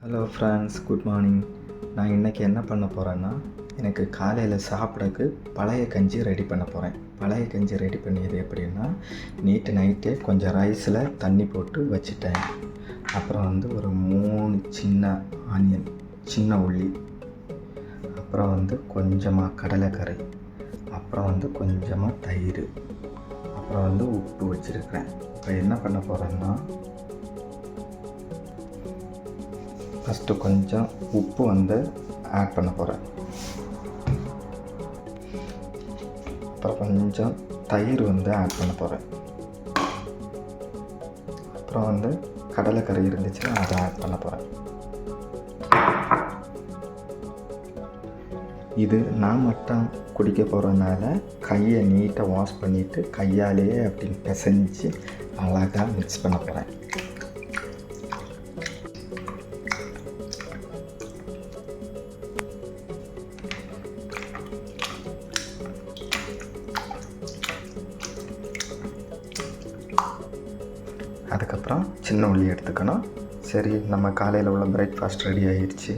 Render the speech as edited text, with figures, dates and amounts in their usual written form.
Hello friends, good morning. நான் இன்றைக்கி என்ன பண்ண போகிறேன்னா, எனக்கு காலையில் சாப்பிடக்கு பழைய கஞ்சி ரெடி பண்ண போகிறேன். பழைய கஞ்சி ரெடி பண்ணியது எப்படின்னா, நைட்டே கொஞ்சம் ரைஸில் தண்ணி போட்டு வச்சுட்டேன். அப்புறம் ஒரு 3 சின்ன ஆனியன், சின்ன உள்ளி, அப்புறம் கொஞ்சமாக கடலைக்கரை, அப்புறம் கொஞ்சமாக தயிர், அப்புறம் உப்பு வச்சுருக்கிறேன். இப்போ என்ன பண்ண போகிறேன்னா, ஃபஸ்ட்டு கொஞ்சம் உப்பு ஆட் பண்ண போகிறேன். அப்புறம் கொஞ்சம் தயிர் ஆட் பண்ண போகிறேன். அப்புறம் கடலைக்கரை இருந்துச்சுன்னா அதை ஆட் பண்ண போகிறேன். இது நான் மட்டும் குடிக்க போகிறதுனால கையை நீட்டாக வாஷ் பண்ணிவிட்டு கையாலேயே அப்படி பிசைஞ்சு அழகாக மிக்ஸ் பண்ண போகிறேன். அதுக்கப்புறம் சின்ன உள்ளி எடுத்துக்கணும். சரி, நம்ம காலையில் உள்ள பிரேக்ஃபாஸ்ட் ரெடி ஆகிடுச்சு.